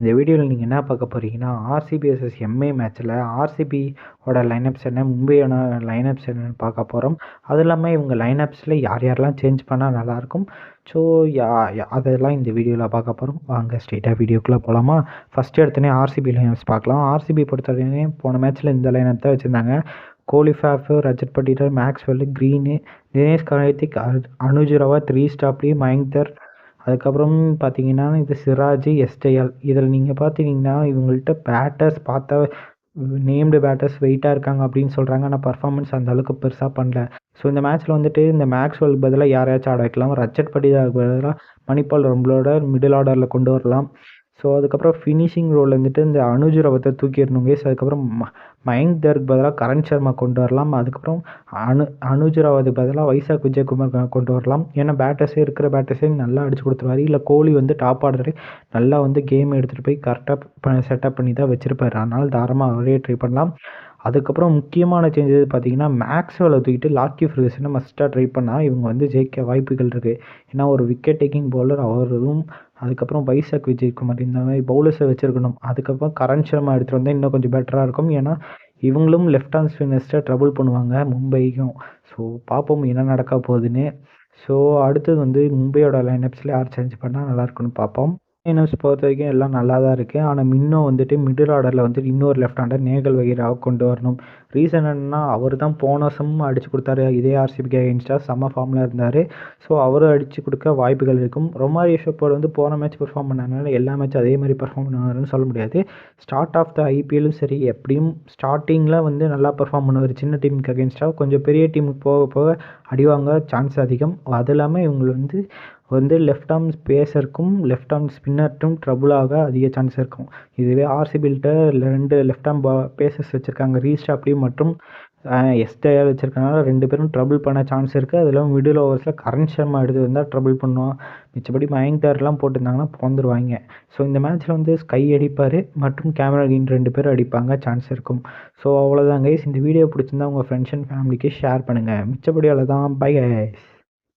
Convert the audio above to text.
இந்த வீடியோவில் நீங்கள் என்ன பார்க்க போகிறீங்கன்னா, ஆர்சிபி வெர்சஸ் எம்ஐ மேட்ச்சில் ஆர்சிபியோட லைனப்ஸ் என்ன, மும்பையோட லைனப்ஸ் என்னன்னு பார்க்க போகிறோம். அது இல்லாமல் இவங்க லைனப்ஸில் யார் யாரெல்லாம் சேஞ்ச் பண்ணால் நல்லாயிருக்கும், ஸோ அதெல்லாம் இந்த வீடியோவில் பார்க்க போகிறோம். வாங்க ஸ்ட்ரெயிட்டாக வீடியோக்குள்ளே போகலாமா? ஃபஸ்ட்டு எடுத்தோடனே ஆர்சிபி லைனப்ஸ் பார்க்கலாம். ஆர்சிபி பொறுத்தவரைக்கும் போன மேட்ச்சில் இந்த லைனப் தான் வச்சுருந்தாங்க. Kohli, Faf, Rajat Patidar, Maxwell, Green, Dinesh Karthik, Anuj Rawat, 3 ஸ்டாப்லி, மயங்கர், அதுக்கப்புறம் பார்த்தீங்கன்னா இது சிராஜ், எஸ்டேஎல். இதில் நீங்கள் பார்த்தீங்கன்னா இவங்கள்ட்ட பேட்டர்ஸ் பார்த்தா நேம்டு பேட்டர்ஸ் வெயிட்டாக இருக்காங்க அப்படின்னு சொல்கிறாங்க. ஆனால் பர்ஃபார்மன்ஸ் அந்த அளவுக்கு பெருசாக பண்ணல. ஸோ இந்த மேட்ச்சில் வந்துட்டு இந்த மேக்ஸ்வெல் பதிலாக யாரையாச்சும் ஆட வைக்கலாம். ரஜத் பட்டிதாருக்கு பதிலாக மணிபால் நம்மளோட மிடில் ஆர்டரில் கொண்டு வரலாம். ஸோ அதுக்கப்புறம் ஃபினிஷிங் ரோல் வந்துட்டு இந்த அனுஜ் ரவத்தை தூக்கிடணும் கேஸ். அதுக்கப்புறம் மயங்க் தருக்கு பதிலாக கரண் சர்மா கொண்டு வரலாம். அதுக்கப்புறம் அனுஜ் ராவத்துக்கு பதிலாக வைசாக் விஜயகுமார் கொண்டு வரலாம். ஏன்னா இருக்கிற பேட்டர்ஸே நல்லா அடிச்சு கொடுத்துருவாரு. இல்லை கோலி வந்து டாப் ஆர்டரே நல்லா வந்து கேம் எடுத்துகிட்டு போய் கரெக்டாக செட்டப் பண்ணி தான் வச்சுருப்பாரு. அதனால் தாராளமாக அவரே ட்ரை பண்ணலாம். அதுக்கப்புறம் முக்கியமான சேஞ்சஸ் பார்த்தீங்கன்னா மேக்ஸ்வெலை தூக்கிட்டு லாக்கி ஃபெர்குசனை மஸ்ட்டாக ட்ரை பண்ணால் இவங்க வந்து ஜெயிக்க வாய்ப்புகள் இருக்குது. ஏன்னா ஒரு விக்கெட் டேக்கிங் பவுலர் அவரும், அதுக்கப்புறம் வைசாக் விஜயகுமார் இந்த மாதிரி பவுலர்ஸை வச்சுருக்கணும். அதுக்கப்புறம் கரண் சர்மா எடுத்துகிட்டு வந்தால் இன்னும் கொஞ்சம் பெட்டராக இருக்கும். ஏன்னா இவங்களும் லெஃப்ட் ஹேண்ட் ஸ்பின்னர்ஸ்ட்டை ட்ரபுள் பண்ணுவாங்க மும்பைக்கும். ஸோ பார்ப்போம் என்ன நடக்க போகுதுன்னு. ஸோ அடுத்தது வந்து மும்பையோட லைனப்ஸில் யார் சேஞ்ச் பண்ணால் நல்லாயிருக்குன்னு பார்ப்போம். லைனப்ஸ் பொறுத்த வரைக்கும் எல்லாம் நல்லா தான் இருக்குது. ஆனால் இன்னும் வந்துட்டு மிடில் ஆர்டரில் வந்துட்டு இன்னொரு லெஃப்ட் ஹேண்டர் நேகல் வகைராவை கொண்டு வரணும். ரீசன் என்னென்னா அவர் தான் போன வருஷமும் அடித்து கொடுத்தாரு. இதே ஆர்சிபிக்கு அகெயின்ஸ்டாக செம்ம ஃபார்மில் இருந்தார். ஸோ அவரும் அடித்து கொடுக்க வாய்ப்புகள் இருக்கும். ரொமாரியோ ஷெப்பர்ட் வந்து போன மேட்ச் பெர்ஃபார்ம் பண்ணனால எல்லா மேட்சும் அதே மாதிரி பெர்ஃபார்ம் பண்ணுவாருன்னு சொல்ல முடியாது. ஸ்டார்ட் ஆஃப் த ஐபிஎல்லும் சரி எப்படியும் ஸ்டார்டிங்கில் வந்து நல்லா பெர்ஃபார்ம் பண்ணுவார். சின்ன டீமுக்கு அகெயின்ஸ்டாக கொஞ்சம் பெரிய டீமுக்கு போக போக அடிவாங்க சான்ஸ் அதிகம். அது இல்லாமல் இவங்க வந்து லெஃப்ட் ஆர்ம் பேஸருக்கும் லெஃப்ட் ஆர்ம் ஸ்பின்னர்ட்டும் ட்ரபுளாக அதிக சான்ஸ் இருக்கும். இதுவே ஆர்சிபிகிட்ட 2 லெஃப்ட் ஆர்ம் பேசர்ஸ் வச்சுருக்காங்க. ரீஸ்டாப்லி மற்றும் எஸ்டேஆர் வச்சுருக்கனால 2 பேரும் ட்ரபுள் பண்ண சான்ஸ் இருக்குது. அது இல்லாமல் மிடில் ஓவர்ஸில் கரண் சர்மா எடுத்து வந்தால் ட்ரபுள் பண்ணுவான். மிச்சப்படி மயங்கார்லாம் போட்டிருந்தாங்கன்னா பிறந்துருவாங்க. ஸோ இந்த மேட்ச்சில் வந்து ஸ்கை அடிப்பார் மற்றும் கேமரா கிரீன் 2 பேரும் அடிப்பாங்க, சான்ஸ் இருக்கும். ஸோ அவ்வளோதான் கைஸ். இந்த வீடியோ பிடிச்சிருந்தா உங்கள் ஃப்ரெண்ட்ஸ் அண்ட் ஃபேமிலிக்கு ஷேர் பண்ணுங்கள். மிச்சப்படி அவ்வளோதான். Bye guys.